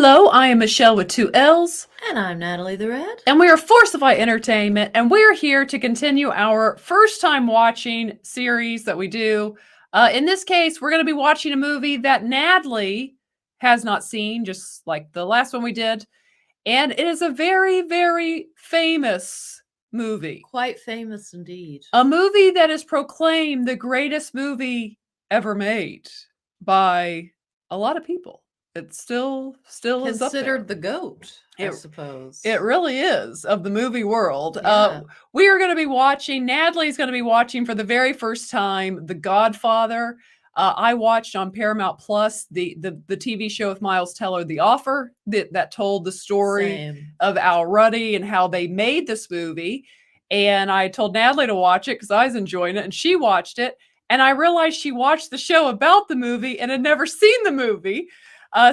Hello, I am Michelle with 2 L's. And I'm Natalie the Red. And we are Forcify Entertainment, and we're here to continue our first time watching series that we do. In this case, we're going to be watching a movie that Natalie has not seen, just like the last one we did. And it is a very, very famous movie. Quite famous indeed. A movie that is proclaimed the greatest movie ever made by a lot of people. It's still is considered the GOAT, I suppose. It really is of the movie world. Yeah. We are going to be watching, Natalie's going to be watching for the very first time, The Godfather. I watched on Paramount Plus the TV show with Miles Teller, The Offer, that told the story of Al Ruddy and how they made this movie. And I told Natalie to watch it because I was enjoying it, and she watched it. And I realized she watched the show about the movie and had never seen the movie.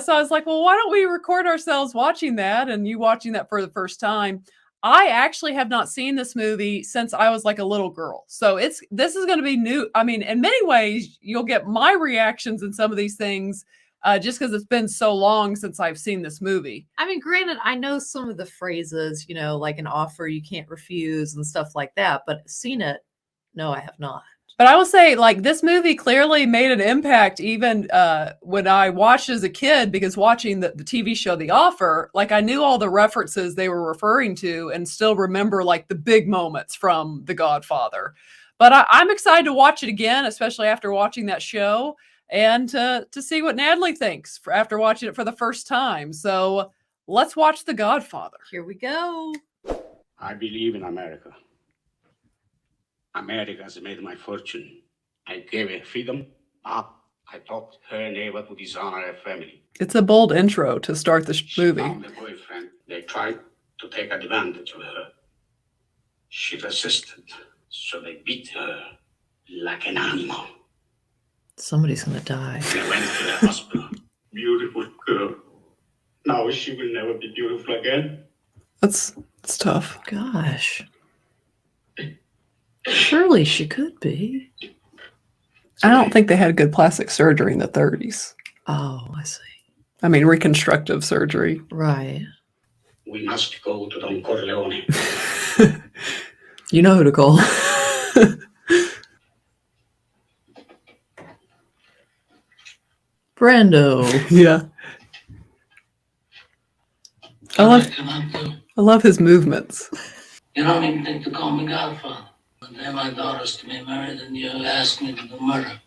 So I was like, well, why don't we record ourselves watching that and you watching that for the first time? I actually have not seen this movie since I was like a little girl. So this is going to be new. I mean, in many ways, you'll get my reactions in some of these things just because it's been so long since I've seen this movie. I mean, granted, I know some of the phrases, like an offer you can't refuse and stuff like that, but seen it, no, I have not. But I will say, like, this movie clearly made an impact even when I watched as a kid, because watching the TV show The Offer, like, I knew all the references they were referring to and still remember, like, the big moments from The Godfather. But I'm excited to watch it again, especially after watching that show, and to see what Natalie thinks after watching it for the first time. So let's watch The Godfather. Here we go. I believe in America. America has made my fortune. I gave her freedom. I taught her never to dishonor her family. It's a bold intro to start the movie. She found a boyfriend. They tried to take advantage of her. She resisted, so they beat her like an animal. Somebody's gonna die. They went to the hospital. Beautiful girl. Now she will never be beautiful again. That's tough. Gosh. Surely she could be. I don't think they had good plastic surgery in the 30s. Oh, I see. I mean, reconstructive surgery. Right. We must go to Don Corleone. You know who to call. Brando. Yeah. I love his movements. You don't even think to call me Godfather. The day my daughter's to be married and you ask me to do murder.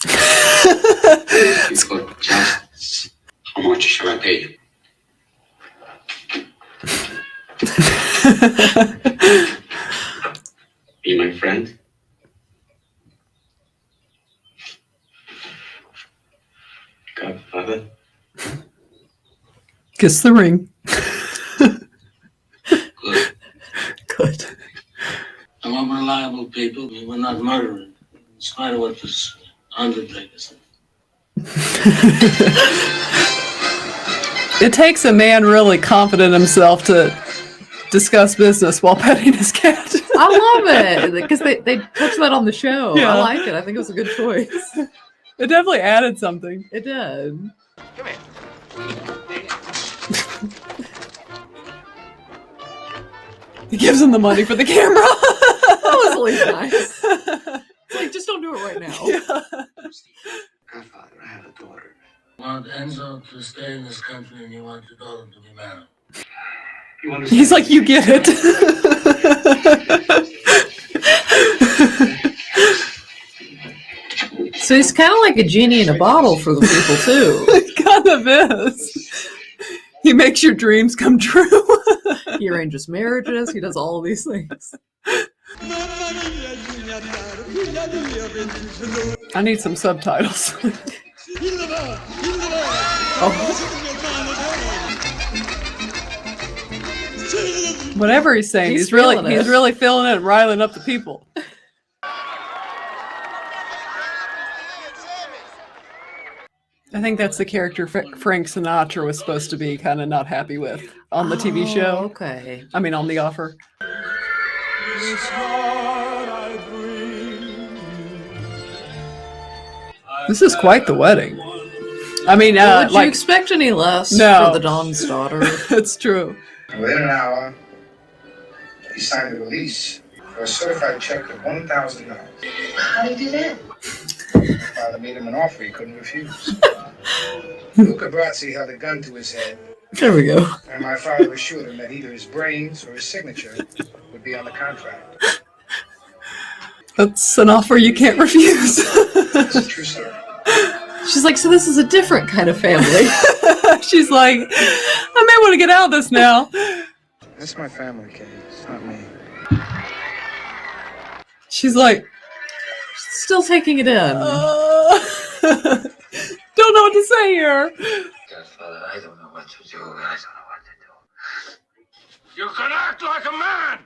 It's for justice. How much shall I pay you? Be my friend? Godfather? Kiss the ring. Good. Good. I'm unreliable people. We were not murdering. In spite of what this undertaker said. It takes a man really confident in himself to discuss business while petting his cat. I love it because they touched that on the show. Yeah. I like it. I think it was a good choice. It definitely added something. It did. Come here. He gives him the money for the camera. That was really nice. Like, just don't do it right now. Yeah. Godfather, I have a daughter. You want Enzo to stay in this country and you want your daughter to be married. You understand? He's like, you get it. So he's kind of like a genie in a bottle for the people, too. It kind of is. He makes your dreams come true. He arranges marriages. He does all these things. I need some subtitles. Whatever he's saying, he's really feeling it and riling up the people. I think that's the character Frank Sinatra was supposed to be kind of not happy with on the TV show. Okay. I mean, on The Offer. This is quite the wedding. I mean, Would you like, expect any less No. for the Don's daughter? it's true. Within an hour, he signed a release for a certified check of $1,000. How do you do that? My father made him an offer he couldn't refuse. Luca Brazzi held a gun to his head, There we go. and my father assured him that either his brains or his signature would be on the contract. That's an offer you can't refuse. It's a true story. She's like, so this is a different kind of family. She's like, I may want to get out of this now. That's my family, Kate. It's not me. She's like, Still taking it in. don't know what to say here. Godfather, I don't know what to do. I don't know what to do. You can act like a man!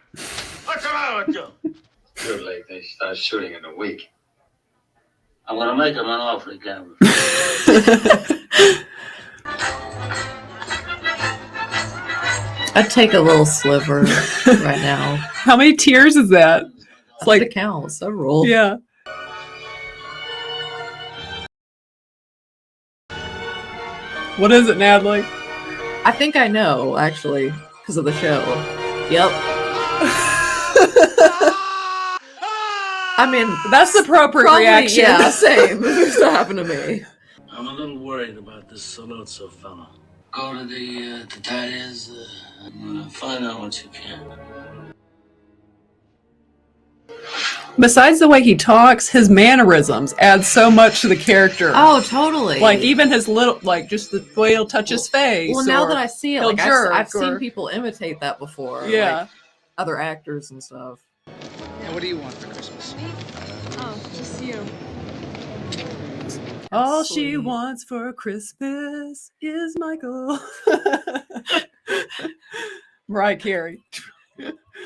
What's the matter with you? Too late. They start shooting in a week. I'm gonna make him an offer again. I'd take a little sliver right now. How many tears is that? It's Like like, to count several. yeah. What is it, Natalie? I think I know, actually, because of the show. Yep. I mean, That's the appropriate probably, reaction. yeah, same. If that happened to me. I'm a little worried about this Saluzzo fellow. Go to the Tires and find out what you can. Besides the way he talks, his mannerisms add so much to the character. Oh, totally. Like even his little, like just the way he'll touch his face. Well, now or that I see it, he'll like jerk I've seen or- people imitate that before. Yeah. Like other actors and stuff. What do you want for Christmas? Oh, just you. All she Sweet. wants for Christmas is Michael. Mariah Carey.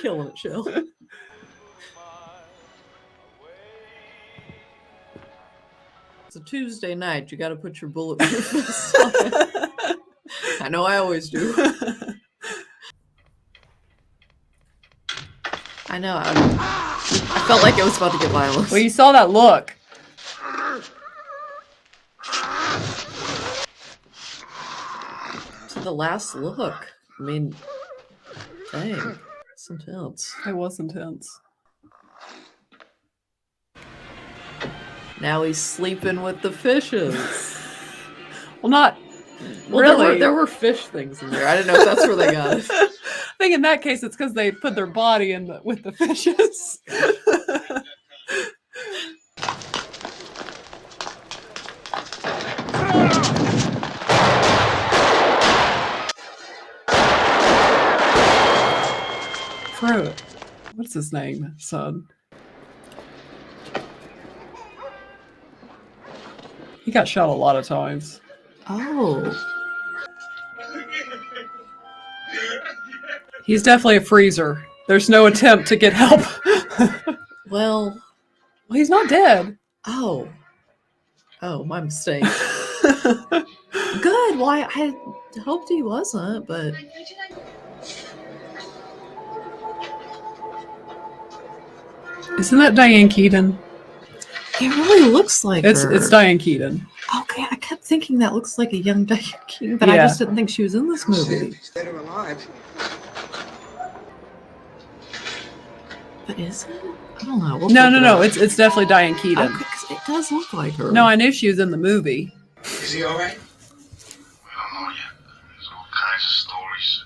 Killing it, chill. It's a Tuesday night. You got to put your bulletproof vest on. I know I always do. I know. I felt like it was about to get violent. Well, you saw that look. To the last look. I mean, dang, it's intense. It was intense. Now he's sleeping with the fishes. Well, not Well, really. there were fish things in there. I didn't know if that's where they got it. I think in that case, it's because they put their body in with the fishes. Fruit. What's his name, son? He got shot a lot of times. Oh, He's definitely a freezer. There's no attempt to get help. well, Well, he's not dead. oh, my mistake. Good. Why? I hoped he wasn't, but Isn't that Diane Keaton? it really looks like It's her. it's Diane Keaton. Okay, I kept thinking that looks like a young Diane Keaton, but I Yeah. just didn't think she was in this movie. Dead or alive. But is it? I don't know. We'll No, look no, it no. up. It's definitely Diane Keaton. Okay, 'cause it does look like her. No, I knew she was in the movie. Is he all right? We don't know yet. There's all kinds of stories.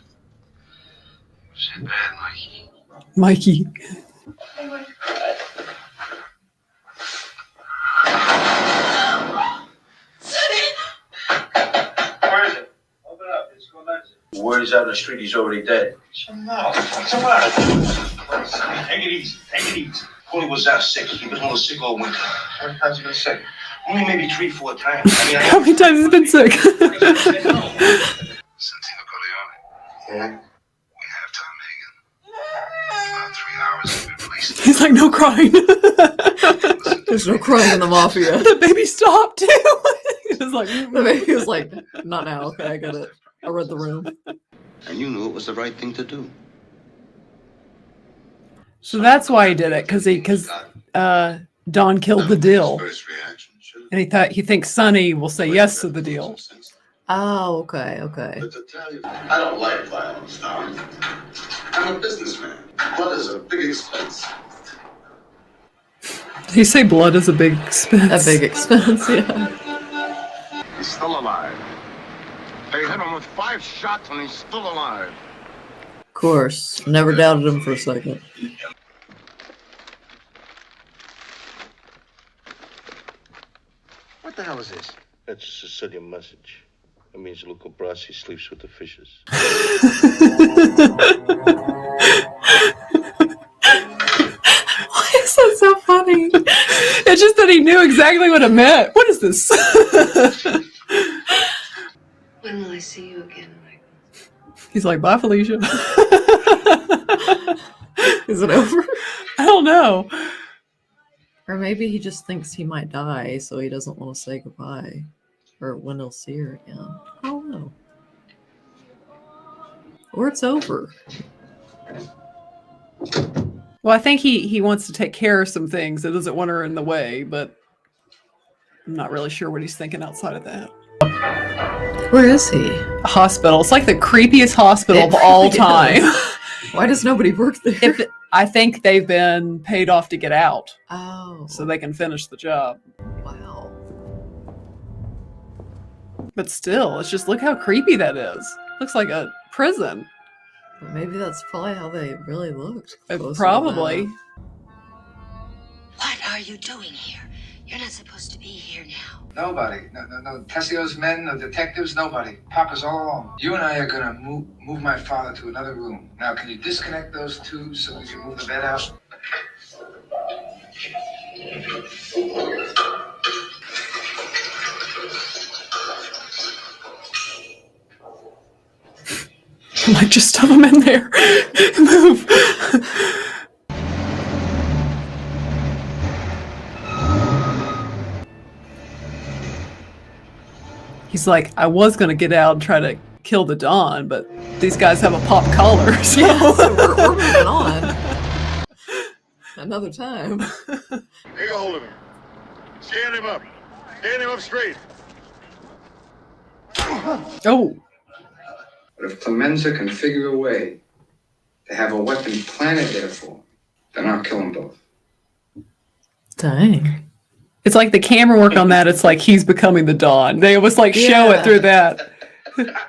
Was it bad, Mikey? Mikey. Where is it? Open up. Let's go back. Word is out on the street he's already dead. No, what's the matter? Take it easy. Take it easy. Paulie was out sick. He was only sick all winter. How many times has he been sick? Only maybe 3-4 times. I mean, How many times has he been sick? Santino Corleone. Yeah? We have time, Megan. About 3 hours have been released. He's like, no crying. There's no crying in the mafia. The baby stopped too. He was like, The baby was like, not now. Okay, I got it. I read the room. And you knew it was the right thing to do. So that's why he did it, because Don killed the dill. First reaction should have And he thinks Sonny will say yes to the deal. Oh, okay, okay. I don't like violence, Don. I'm a businessman. Blood is a big expense. Did he say blood is a big expense? A big expense, yeah. He's still alive. They hit him with 5 shots and he's still alive. Of course. Never doubted him for a second. What the hell is this? That's a Sicilian message. It means Luca Brasi sleeps with the fishes. Why is that so funny? It's just that he knew exactly what it meant. What is this? When will I see you again, Michael? He's like, bye, Felicia. Is it over? I don't know. Or maybe he just thinks he might die, so he doesn't want to say goodbye. Or when he'll see her again. I don't know. Or it's over. Well, I think he wants to take care of some things. It doesn't want her in the way, but I'm not really sure what he's thinking outside of that. Where is he? A hospital. It's like the creepiest hospital of all time. Why does nobody work there? I think they've been paid off to get out. Oh. So they can finish the job. Wow. But still, it's just, look how creepy that is. Looks like a prison. But maybe that's probably how they really looked. Probably. What are you doing here? You're not supposed to be here now. Nobody. No. Tessio's men, no detectives, nobody. Papa's all alone. You and I are gonna move my father to another room. Now, can you disconnect those two so we can move the bed out? I'm like, just stuff them in there. Move. He's like, I was going to get out and try to kill the Don, but these guys have a pop collar. So, Yeah, so we're moving on. Another time. Take a hold of him. Stand him up. Stand him up straight. oh, But if Clemenza can figure a way to have a weapon planted there for him, then I'll kill them both. Dang. it's like the camera work on that. It's like he's becoming the Don. They always like show it through that.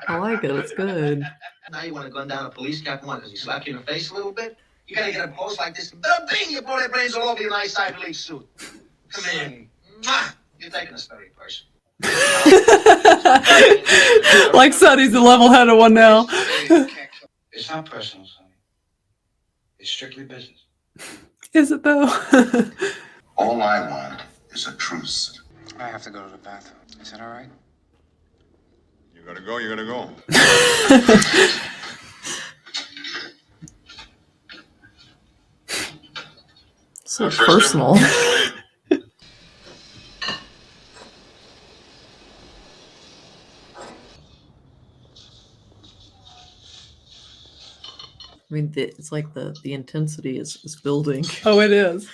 I like it. It's good. Now you want to gun down a police captain? What, does he slap you in the face a little bit? You gotta get a pose like this. Bing! You blow their brains all over your nice Ivy League suit. Come in. Mwah! You're taking this very person. Like Sonny's the level-headed one now. It's not personal, Sonny. It's strictly business. Is it though? All I want is a truce. I have to go to the bathroom. Is that all right? You gotta go, you gotta go. So personal. I mean, it's like the intensity is building. Oh, it is.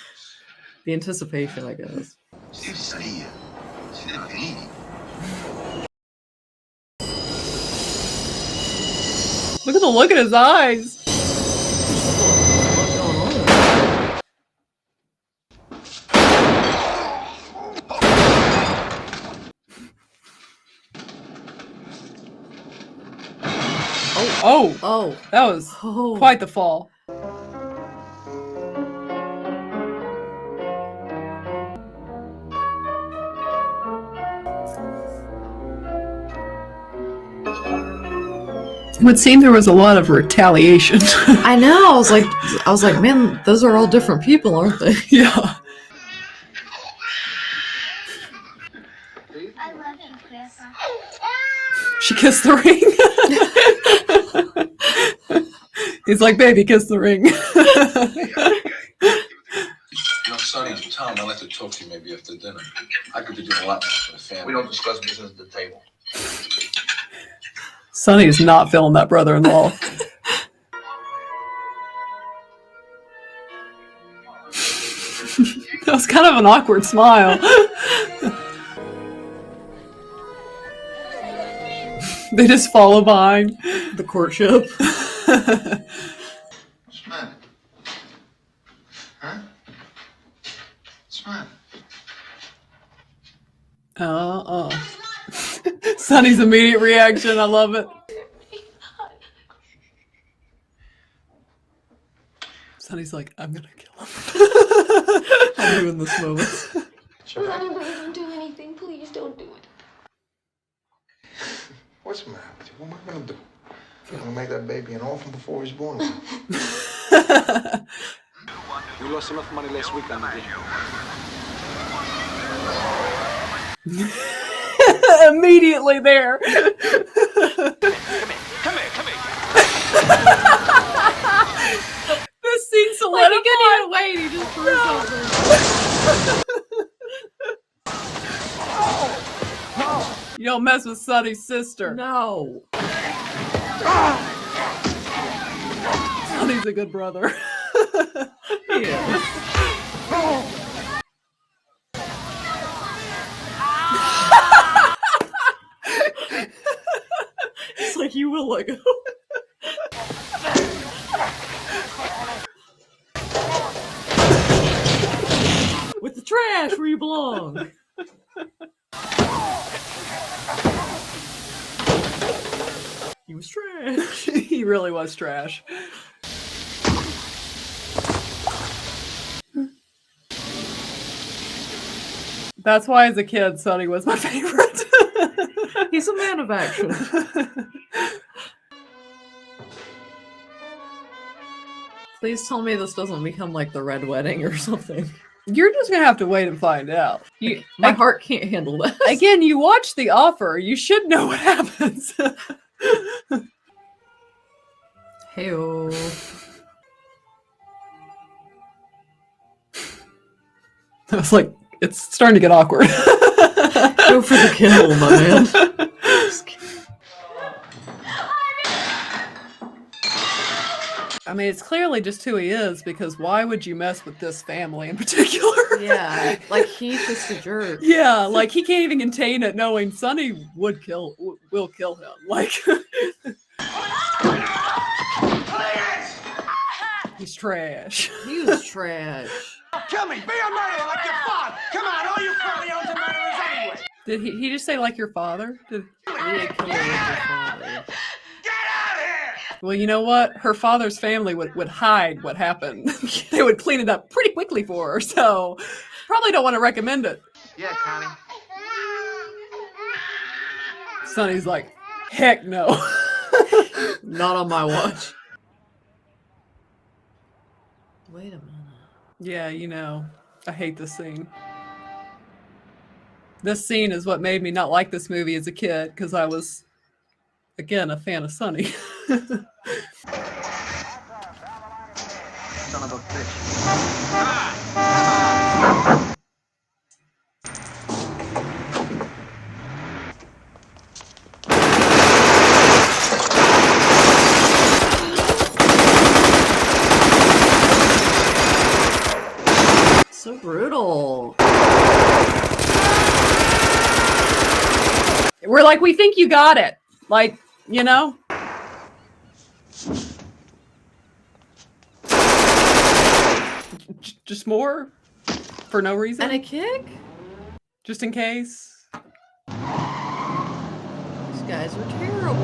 The anticipation, I guess. Look at the look in his eyes. What's going on? Oh, that was quite the fall. It would seem there was a lot of retaliation. I know. I was like, man, those are all different people, aren't they? Yeah. I love you, Grandpa. She kissed the ring. He's like, baby, kiss the ring. You know, Sonny, Tom, I'd like to talk to you maybe after dinner. I could be doing a lot more for the family. We don't discuss business at the table. Sonny is not feeling that brother-in-law. That was kind of an awkward smile. They just follow behind. The courtship. What's the matter? Huh? What's the matter? Sonny's immediate reaction. I love it. Sonny's like, I'm gonna kill him. I'm doing this moment. Sonny, please don't do anything. Please don't do it. What's the matter with you? What am I gonna do? I'm gonna make that baby an orphan before he's born. We lost enough money last week on the game. Immediately there. Come here. This scene solidified. Like, he couldn't even wait. He just threw something. You don't mess with Sonny's sister. No. Sonny's a good brother. He is. It's like, you will let go. With the trash where you belong. He was trash. He really was trash. That's why as a kid, Sonny was my favorite. He's a man of action. Please tell me this doesn't become like the Red Wedding or something. You're just gonna have to wait and find out. My heart can't handle that. Again, you watch The Offer. You should know what happens. Hey-o. I was like, it's starting to get awkward. Go for the kill, my man. Just kidding. I mean, it's clearly just who he is, because why would you mess with this family in particular? Yeah, like he's just a jerk. Yeah, like he can't even contain it, knowing Sonny will kill him. Like, he's trash. He was trash. Kill me! Be a murderer like your father! Come on, all you Corleones are murderers anyway! Did he just say like your father? He didn't kill her with her father. Get out here! Well, you know what? Her father's family would hide what happened. They would clean it up pretty quickly for her, so probably don't want to recommend it. Yeah, Connie. Sonny's like, heck no. Not on my watch. Wait a minute. Yeah, you know, I hate this scene. This scene is what made me not like this movie as a kid, because I was, again, a fan of Sonny. Son of a bitch. So brutal. We're like, we think you got it. Like, you know? Just more? For no reason? And a kick? Just in case? These guys are terrible.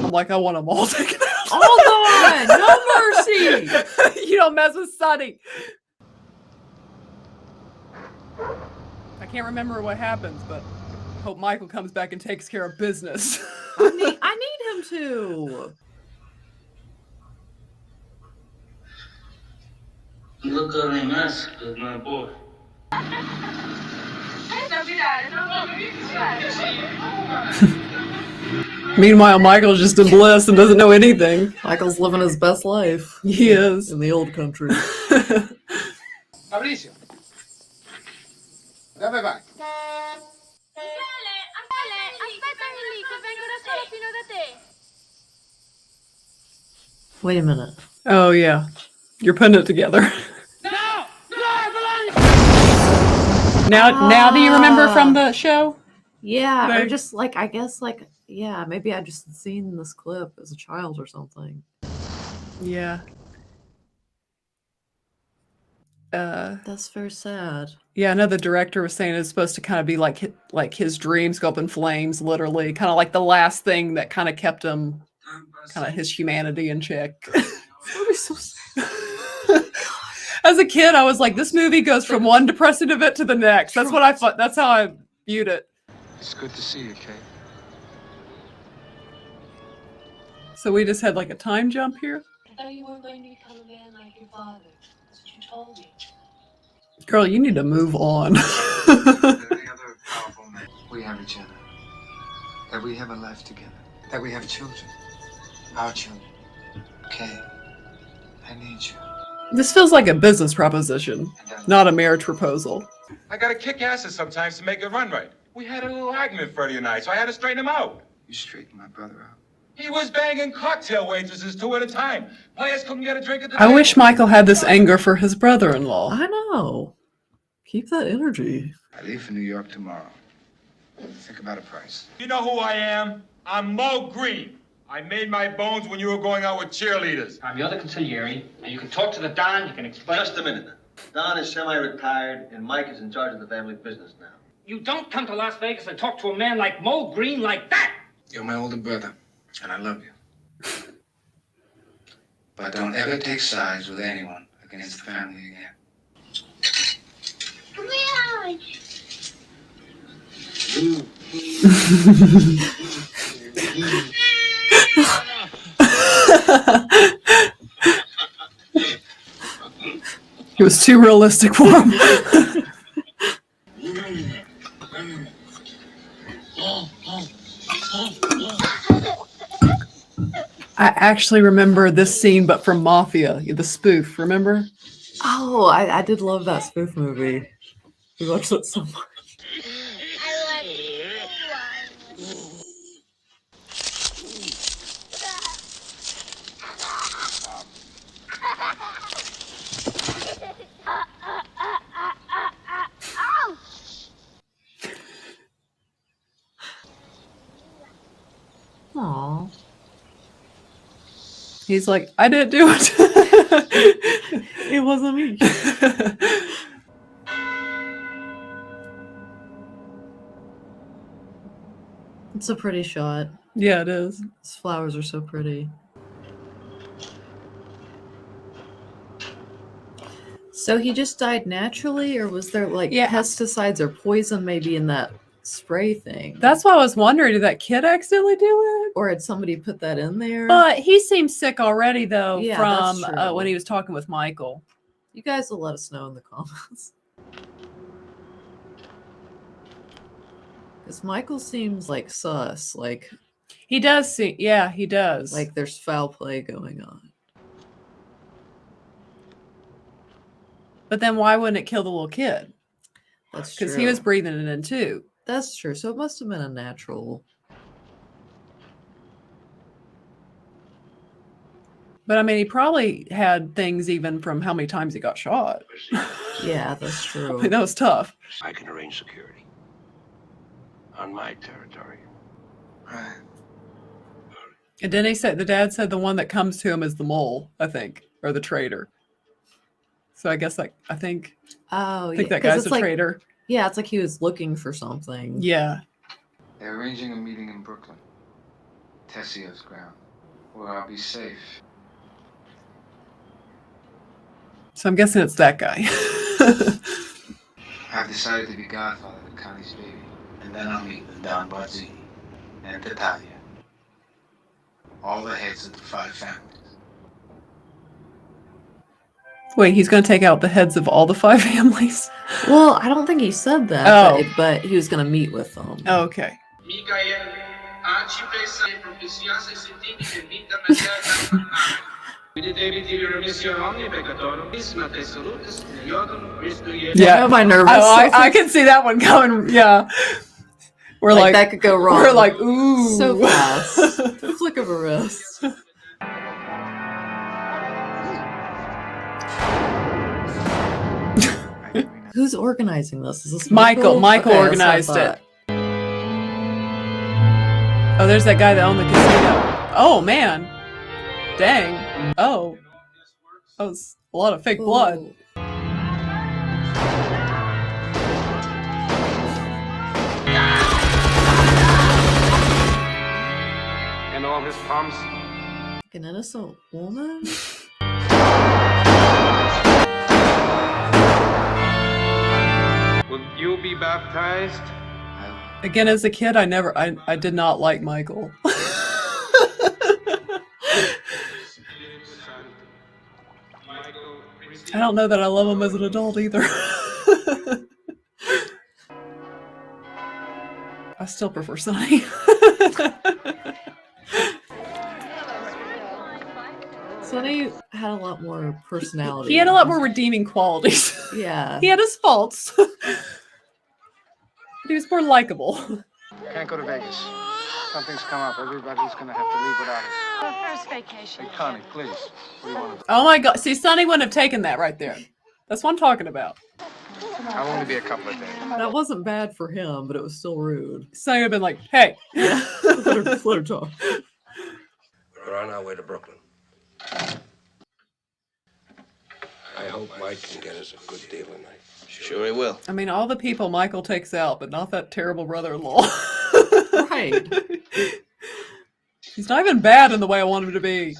I'm like, I want them all taken out. All gone! No mercy! You don't mess with Sonny. I can't remember what happens, but hope Michael comes back and takes care of business. I need him to. Look at him, that's good, my boy. Meanwhile, Michael's just in bliss and doesn't know anything. Michael's living his best life. He is. In the old country. Fabrizio. Dove vai? Wait a minute. Oh, yeah. You're putting it together. Now do you remember from the show? Yeah, or Like- just like I guess like yeah, maybe I just seen this clip as a child or something. Yeah. That's very sad. Yeah, I know the director was saying it's supposed to kind of be like his dreams go up in flames, literally, kind of like the last thing that kind of kept him, kind of his humanity in check. As a kid, I was like, this movie goes from one depressing event to the next. That's what I thought. That's how I viewed it. It's good to see you, Kate. So we just had like a time jump here. I thought you weren't going to become a man like your father. That's what you told me. Girl, you need to move on. Any other powerful men? We have each other. That we have a life together. That we have children. Our children. Kate, I need you. This feels like a business proposition, not a marriage proposal. I gotta kick asses sometimes to make it run right. We had a little argument Friday night, so I had to straighten him out. You straighten my brother out. He was banging cocktail waitresses 2 at a time. Players couldn't get a drink at the I table. wish Michael had this anger for his brother-in-law. I know. Keep that energy. I leave for New York tomorrow. Think about a price. You know who I am? I'm Mo Green. I made my bones when you were going out with cheerleaders. I'm the other consigliere, and you can talk to the Don, you can explain... Just a minute. Don is semi-retired, and Mike is in charge of the family business now. You don't come to Las Vegas and talk to a man like Mo Green like that! You're my older brother, and I love you. But don't ever take sides with anyone against the family again. Come here! It was too realistic for him. I actually remember this scene, but from Mafia, the spoof, remember? Oh, I did love that spoof movie. We watched it so much. Aww. He's like, I didn't do it. It wasn't me. It's a pretty shot. Yeah, it is. These flowers are so pretty. So he just died naturally, or was there like pesticides or poison maybe in that spray thing? That's why I was wondering, did that kid accidentally do it? Or had somebody put that in there? But he seems sick already, though, Yeah, from that's true. when he was talking with Michael. You guys will let us know in the comments. Because Michael seems like sus. Like he does see, yeah, he does. Like there's foul play going on. But then why wouldn't it kill the little kid? That's true. Because he was breathing it in too. That's true. So it must have been a natural. But I mean, he probably had things even from how many times he got shot. Yeah, that's true. I mean, that was tough. I can arrange security. On my territory. Right. And then he said, the dad said the one that comes to him is the mole, I think, or the traitor. So I guess like, I think that guy's a like, traitor. Yeah, it's like he was looking for something. Yeah. They're arranging a meeting in Brooklyn. Tessio's ground. Where I'll be safe. So I'm guessing it's that guy. I've decided to be godfather to Connie's baby. And then I'll meet with Don Barzini and Tatalia. All the heads of the 5 families. Wait, he's going to take out the heads of all the 5 families? Well, I don't think he said that, Oh. but he was going to meet with them. Oh, okay. Yeah, Am I nervous? I can see that one coming. Yeah. We're like that could go wrong. We're like, ooh. So fast. The flick of a wrist. Who's organizing this? Is this Michael Okay, that's what I organized it. thought. Oh, there's that guy that owned the casino. Oh, man. Dang. Oh. That was a lot of fake blood. Ooh. And all his pumps. Like an innocent woman? Will you be baptized? Again, as a kid, I did not like Michael. I don't know that I love him as an adult either. I still prefer Sonny. Sonny had a lot more personality. He had a lot more redeeming qualities. Yeah. He had his faults. But he was more likable. Can't go to Vegas. Something's come up. Everybody's gonna have to leave without us. Our first vacation. Hey, Connie, please. What do you want to do? Oh my God. See, Sonny wouldn't have taken that right there. That's what I'm talking about. I'll only be a couple of days. That wasn't bad for him, but it was still rude. Sonny would have been like, hey. Yeah. let her talk. We're on our way to Brooklyn. I hope Mike can get us a good deal tonight. Sure he will. I mean, all the people Michael takes out, but not that terrible brother-in-law. Right. He's not even bad in the way I want him to be.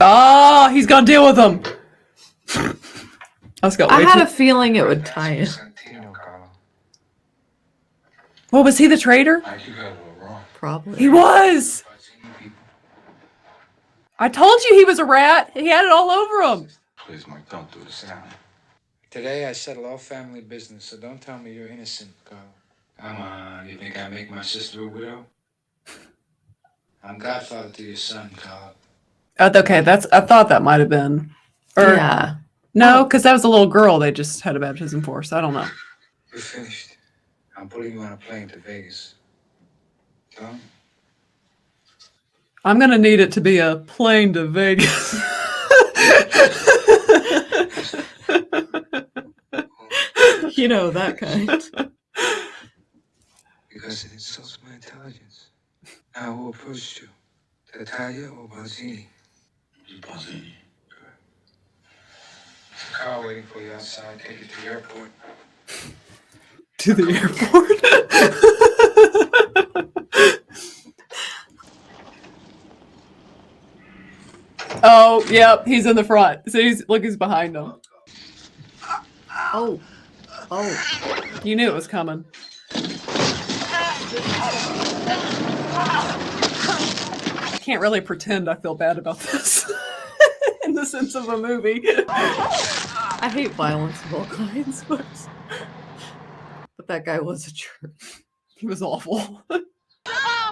Ah, he's gonna deal with him. Let's go. I had a feeling it would tie in. What, was he the traitor? Probably. He was. I told you he was a rat. He had it all over him. Please, Mike, don't do this now. Today I settle all family business, so don't tell me you're innocent, Carl. Come on, you think I make my sister a widow? I'm godfather to your son, Carl. Okay, I thought that might have been. Or, Yeah. No, because that was a little girl they just had a baptism for, so I don't know. We're finished. I'm putting you on a plane to Vegas. Tom? I'm going to need it to be a plane to Vegas. You know, that kind. Because it insults my intelligence. Now, who approached you? Natalia or Barzini? Barzini. There's a car waiting for you outside. Take you to the airport. To the airport? Oh, yep, he's in the front. So he's behind him. Oh. You knew it was coming. I can't really pretend I feel bad about this in the sense of a movie. I hate violence of all kinds, but that guy was a jerk. He was awful. Oh,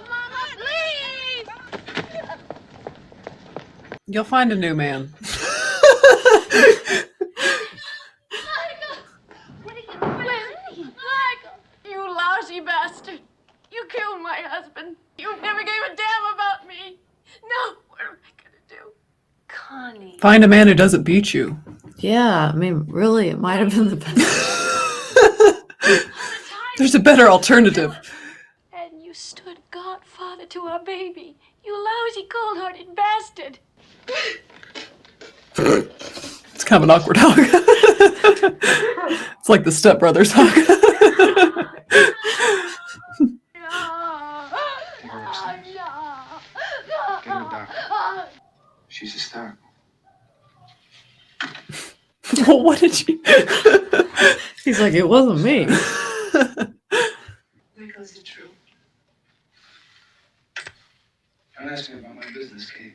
Mama, please! You'll find a new man. Michael, you lousy bastard. You killed my husband. You never gave a damn about me. No, what am I gonna do? Connie. Find a man who doesn't beat you. Yeah, I mean, really, it might have been the best. There's a better alternative. And you stood godfather to our baby. You lousy, cold-hearted bastard. It's kind of an awkward hug. It's like the Step Brothers hug. Get her doctor. She's hysterical. Well, what did you... He's like, it wasn't me. Michael, is it true? Don't ask me about my business, Kate.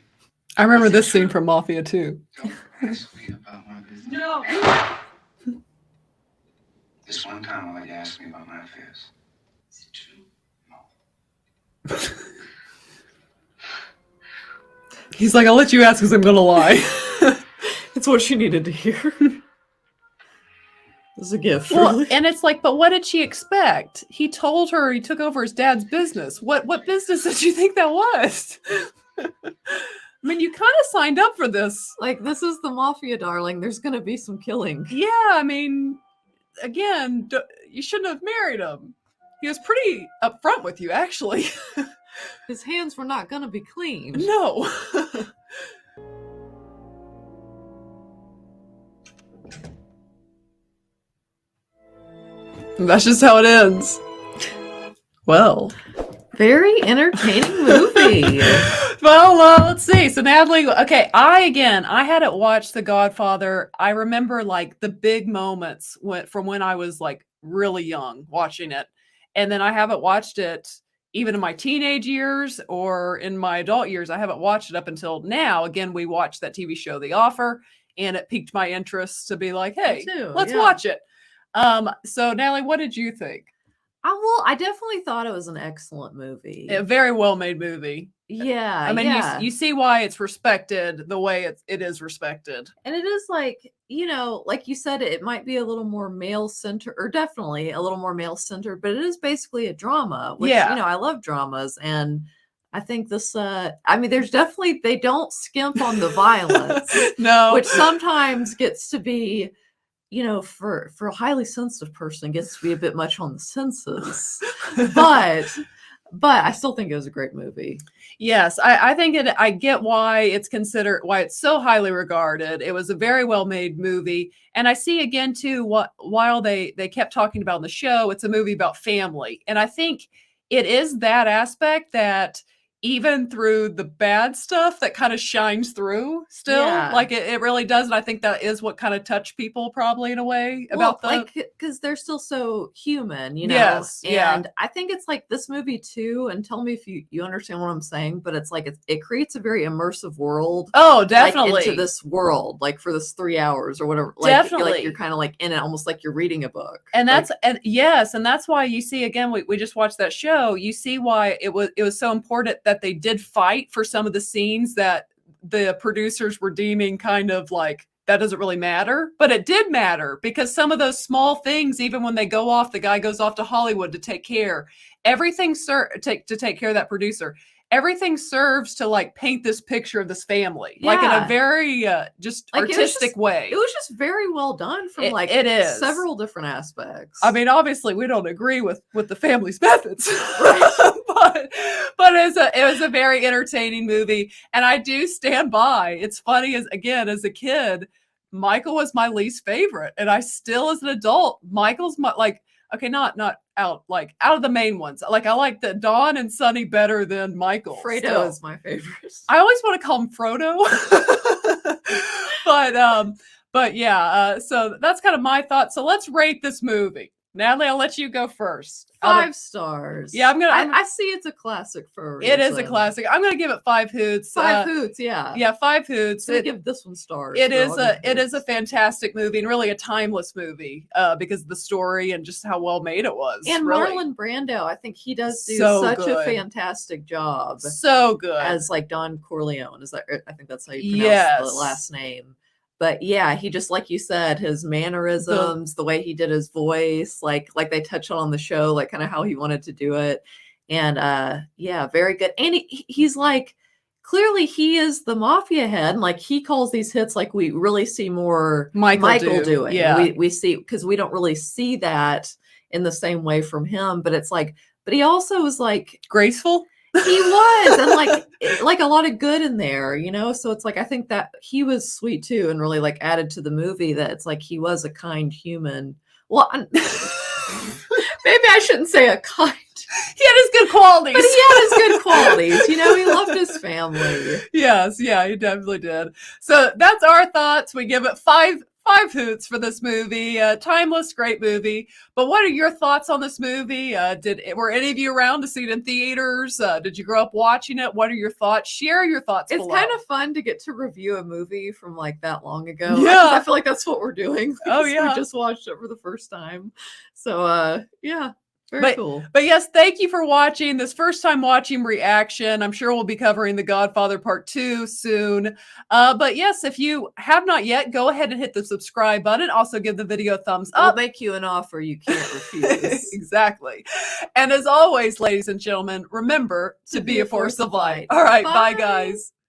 I remember this scene from Mafia 2. Don't ask me about my business. No. This one time I'd like you to ask me about my affairs. Is it true? No. He's like, I'll let you ask because I'm going to lie. It's what she needed to hear. It was a gift. Well, really. and it's like, but what did she expect? He told her he took over his dad's business. What business did you think that was? I mean, you kind of signed up for this. Like, this is the mafia, darling. There's going to be some killing. Yeah, I mean, again, you shouldn't have married him. He was pretty upfront with you, actually. His hands were not going to be clean. No. That's just how it ends. Well. Very entertaining movie. Well, let's see. So Natalie, okay, I hadn't watched The Godfather. I remember like the big moments from when I was like really young watching it. And then I haven't watched it even in my teenage years or in my adult years. I haven't watched it up until now. Again, we watched that TV show, The Offer, and it piqued my interest to be like, hey, let's watch it. So Natalie, what did you think? Well, I definitely thought it was an excellent movie. A very well made movie. Yeah. I mean, you see why it's respected the way it is respected. And it is like, you know, like you said, it might be a little more male centered, or definitely a little more male centered, but it is basically a drama, which, you know, I love dramas. And I think this, I mean, there's definitely, they don't skimp on the violence. No. Which sometimes gets to be, you know, for a highly sensitive person, gets to be a bit much on the senses. But I still think it was a great movie. Yes, I think I get why it's so highly regarded. It was a very well made movie. And I see again too, while they kept talking about in the show, it's a movie about family. And I think it is that aspect that even through the bad stuff that kind of shines through still, like it really does. And I think that is what kind of touched people probably in a way about because they're still so human, you know? Yes. And I think it's like this movie too, and tell me if you understand what I'm saying, but it's like, it creates a very immersive world. Oh, definitely. Like, into this world, like for this 3 hours or whatever. Like, definitely. Like you're kind of like in it, almost like you're reading a book. And that's, and that's why you see, again, we just watched that show. You see why it was so important that they did fight for some of the scenes that the producers were deeming kind of like, that doesn't really matter, but it did matter because some of those small things, even when they go off, the guy goes off to Hollywood to take care, everything to take care of that producer. Everything serves to like paint this picture of this family, like in a very just like artistic way. It was just very well done from several different aspects. I mean, obviously we don't agree with the family's methods, but it was a very entertaining movie. And I do stand by. It's funny as a kid, Michael was my least favorite. And I still, as an adult, Michael's my, like, okay, not out of the main ones. Like I like the Don and Sonny better than Michael. Fredo is my favorite. I always want to call him Frodo. but yeah, so that's kind of my thought. So let's rate this movie. Natalie, I'll let you go first. 5 stars. Yeah, I see it's a classic for a reason. It is a classic. I'm gonna give it 5 hoots. 5 hoots, yeah. Yeah, 5 hoots. I'm gonna give this one stars. It is a fantastic movie and really a timeless movie because of the story and just how well made it was. And really. Marlon Brando, I think he does do such a fantastic job. So good. As like Don Corleone. I think that's how you pronounce the last name. But yeah, he just, like you said, his mannerisms, the way he did his voice, like they touched on the show, like kind of how he wanted to do it. And yeah, very good. And he's like, clearly he is the mafia head. And like he calls these hits like we really see more Michael doing. Yeah. We see, because we don't really see that in the same way from him. But it's like, but he also was like graceful. He was, and like a lot of good in there, you know? So it's like, I think that he was sweet too, and really like added to the movie that it's like, he was a kind human. Well, maybe I shouldn't say a kind. He had his good qualities. But he had his good qualities. You know, he loved his family. Yes, yeah, he definitely did. So that's our thoughts. We give it 5 hoots for this movie. Timeless, great movie. But what are your thoughts on this movie? Were any of you around to see it in theaters? Did you grow up watching it? What are your thoughts? Share your thoughts below. It's kind of fun to get to review a movie from like that long ago. Yeah. I feel like that's what we're doing. Oh, yeah. We just watched it for the first time. So, yeah. Very cool. But yes, thank you for watching this first time watching reaction. I'm sure we'll be covering The Godfather Part 2 soon. But yes, if you have not yet, go ahead and hit the subscribe button. Also give the video a thumbs up. We'll make you an offer you can't refuse. Exactly. And as always, ladies and gentlemen, remember to be a force of light. All right. Bye guys.